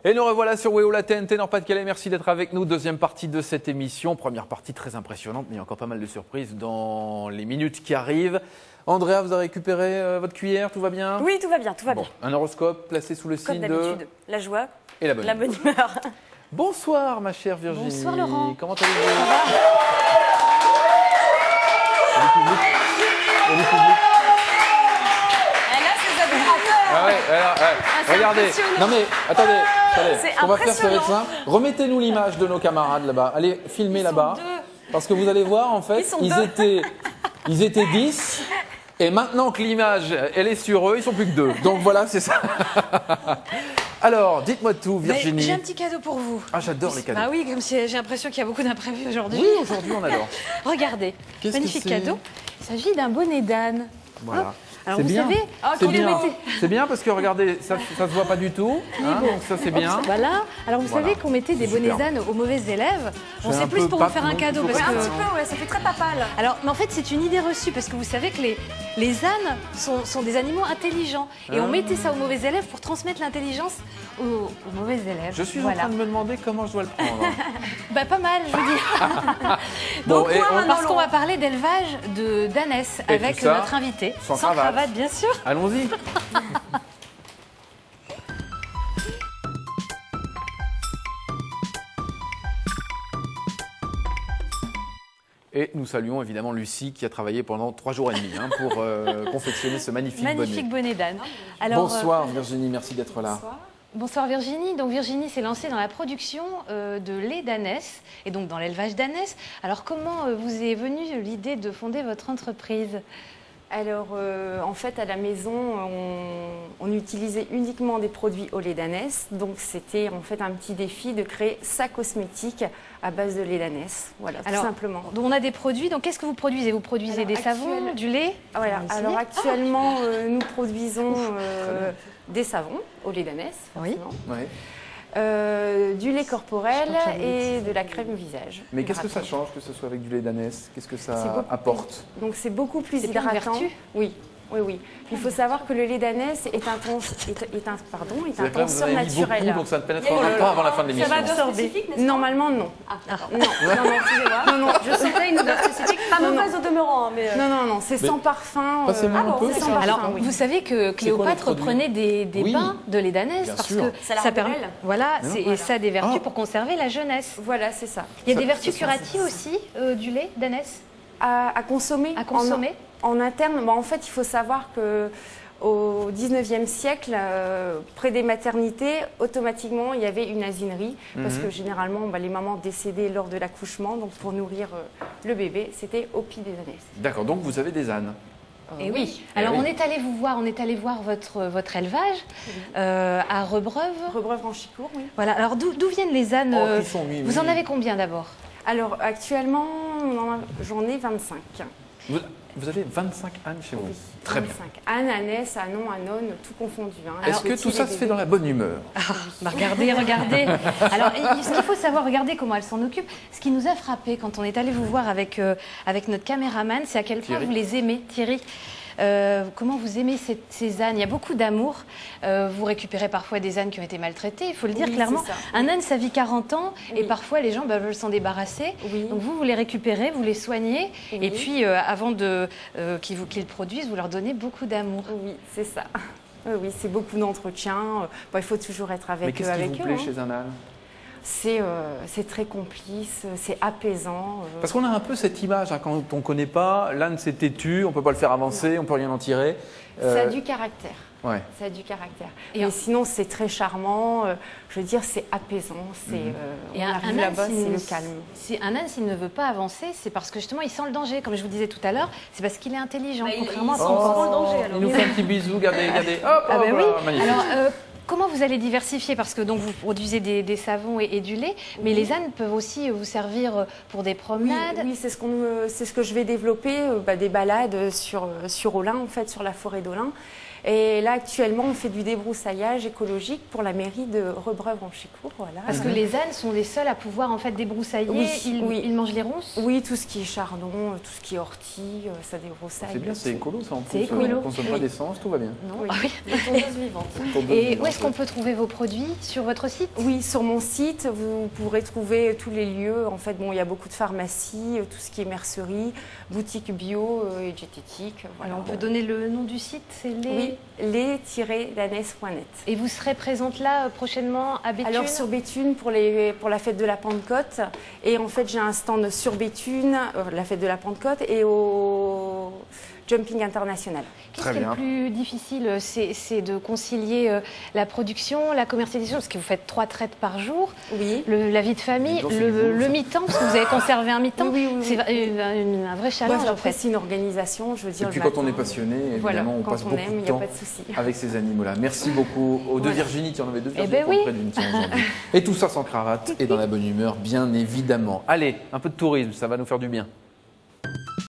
Et nous revoilà sur Weola TNT Nord-Pas-de-Calais. Merci d'être avec nous. Deuxième partie de cette émission. Première partie très impressionnante, mais il y a encore pas mal de surprises dans les minutes qui arrivent. Andrea, vous avez récupéré votre cuillère, tout va bien? Oui, tout va bien, tout va bien. Un horoscope placé sous le signe Comme d'habitude, la joie et la bonne humeur. Bonsoir ma chère Virginie. Bonsoir Laurent. Comment allez-vous? Il y a du public. Elle a ses admirateurs. Ah ouais, regardez. Non mais attendez. Ce qu'on va faire, ça va être simple. Remettez-nous l'image de nos camarades là-bas. Allez, filmez là-bas. Parce que vous allez voir, en fait, ils étaient 10. Et maintenant que l'image, elle est sur eux, ils sont plus que 2. Donc voilà, c'est ça. Alors, dites-moi tout, Virginie. J'ai un petit cadeau pour vous. Ah, j'adore les cadeaux. Bah oui, comme si j'ai l'impression qu'il y a beaucoup d'imprévus aujourd'hui. Oui, aujourd'hui, on adore. Regardez, magnifique cadeau. Il s'agit d'un bonnet d'âne. Voilà. Alors vous bien. savez, c'est bien parce que regardez, ça se voit pas du tout. Hein, donc ça c'est bien. Voilà. Alors vous savez qu'on mettait des bonnets d'âne aux mauvais élèves. Bon, c'est plus pour vous faire un cadeau parce que un petit peu, ouais, ça fait très papal. Alors, mais en fait, c'est une idée reçue parce que vous savez que les ânes sont des animaux intelligents et on mettait ça aux mauvais élèves pour transmettre l'intelligence aux mauvais élèves. Je suis en train de me demander comment je dois le prendre. Bah pas mal, je veux dire. Bon, donc, parce qu'on va parler d'élevage d'ânesses avec notre invité. Sans cravate, bien sûr. Allons-y. Et nous saluons évidemment Lucie qui a travaillé pendant 3 jours et demi pour confectionner ce magnifique bonnet d'âne. Bonsoir Virginie, merci d'être là. Bonsoir. Bonsoir Virginie. Donc Virginie s'est lancée dans la production de lait d'ânesse et donc dans l'élevage d'ânesse. Alors comment vous est venue l'idée de fonder votre entreprise? Alors, en fait, à la maison, on utilisait uniquement des produits au lait d'ânesse. Donc, c'était en fait un petit défi de créer sa cosmétique à base de lait d'ânesse. Voilà, tout simplement. Donc, on a des produits. Donc, qu'est-ce que vous produisez? Vous produisez des savons, du lait? Voilà. Alors, actuellement, nous produisons des savons au lait d'ânesse, forcément. Oui. Du lait corporel et de la crème visage. Mais qu'est-ce que ça change que ce soit avec du lait d'ânesse? Qu'est-ce que ça apporte? Donc c'est beaucoup plus hydratant. Oui. Il faut savoir que le lait d'ânesse est un tenseur naturel. Beaucoup, donc ça ne pénétrera pas avant la fin de l'émission. Ça va absorber. Normalement, non. Non, excusez-moi. Non, je sentais une odeur spécifique. Pas mauvaise au demeurant. Non, c'est sans parfum. C'est sans parfum. Alors, vous savez que Cléopâtre prenait des bains de lait d'ânesse parce que ça permet. Voilà, et ça a des vertus pour conserver la jeunesse. Voilà, c'est ça. Il y a des vertus curatives aussi du lait d'ânesse à consommer. À consommer. En interne, en fait, il faut savoir que au 19e siècle, près des maternités, automatiquement, il y avait une asinerie parce que généralement, les mamans décédaient lors de l'accouchement. Donc, pour nourrir le bébé, c'était au pied des ânesses. D'accord, donc vous avez des ânes. Et oui. Alors, on est allé vous voir, votre élevage à Rebreuve. Rebreuve-Ranchicourt, oui. Voilà. Alors, d'où viennent les ânes? Vous en avez combien d'abord? Alors, actuellement, j'en ai 25. Vous avez 25 ânes chez vous? Très 25. Ânes, ânesses, ânons, ânones, tout confondu. Est-ce que tout ça se fait dans la bonne humeur? Regardez. Alors, ce qu'il faut savoir, regardez comment elles s'en occupent. Ce qui nous a frappé quand on est allé vous voir avec notre caméraman, c'est à quel point vous les aimez, Thierry. Comment vous aimez ces ânes? Il y a beaucoup d'amour. Vous récupérez parfois des ânes qui ont été maltraités, il faut le dire clairement. Un âne, ça vit 40 ans et parfois les gens veulent s'en débarrasser. Donc vous les récupérez, vous les soignez et puis avant qu'ils produisent, vous leur donnez beaucoup d'amour. Oui, c'est ça. Oui, c'est beaucoup d'entretien. Il faut toujours être avec eux. Mais qu'est-ce qui vous plaît chez un âne? C'est très complice, c'est apaisant. Parce qu'on a un peu cette image, quand on ne connaît pas, l'âne c'est têtu, on ne peut pas le faire avancer, on ne peut rien en tirer. Ça a du caractère. Ouais. Ça a du caractère. Mais sinon, c'est très charmant. Je veux dire, c'est apaisant. Et un âne, là-bas, c'est le calme. Un âne, s'il ne veut pas avancer, c'est parce que justement, il sent le danger. Comme je vous disais tout à l'heure, c'est parce qu'il est intelligent, contrairement à son sent le danger. Il nous fait un petit bisou, regardez. Hop, oui. Magnifique. Alors, comment vous allez diversifier? Parce que donc, vous produisez des savons et du lait, mais les ânes peuvent aussi vous servir pour des promenades. Oui, c'est ce que je vais développer, des balades sur Olin, en fait, sur la forêt d'Olin. Et là, actuellement, on fait du débroussaillage écologique pour la mairie de Rebreuve-en-Chécourt. Voilà. Parce que les ânes sont les seuls à pouvoir en fait débroussailler. Ils mangent les ronces. Oui, tout ce qui est chardon, tout ce qui est ortie, ça débroussaille. C'est bien, c'est écolo ça en plus. C'est écolo. On ne consomme pas d'essence, tout va bien. Non, tondeuse vivante. Et où est-ce qu'on peut trouver vos produits? Sur votre site? Oui, sur mon site, vous pourrez trouver tous les lieux. En fait, bon, il y a beaucoup de pharmacies, tout ce qui est mercerie, boutique bio et diététique. Voilà. Alors, on peut donner le nom du site, c'est les-danès.net. Et vous serez présente là prochainement à Béthune? Alors sur Béthune pour la fête de la Pentecôte. Et en fait, j'ai un stand sur Béthune, la fête de la Pentecôte, et au Jumping International. Qu'est-ce qui est le plus difficile? C'est de concilier la production, la commercialisation, parce que vous faites 3 traites par jour, oui. La vie de famille, le mi-temps, parce que vous avez conservé un mi-temps. Oui. C'est un vrai challenge. Après, c'est une organisation, je veux dire. Et puis quand on est passionné, évidemment, on passe beaucoup de temps avec ces animaux-là. Merci beaucoup aux deux Virginie, il y en avait deux Virginie près d'une aujourd'hui. Et tout ça sans cravate et dans la bonne humeur, bien évidemment. Allez, un peu de tourisme, ça va nous faire du bien.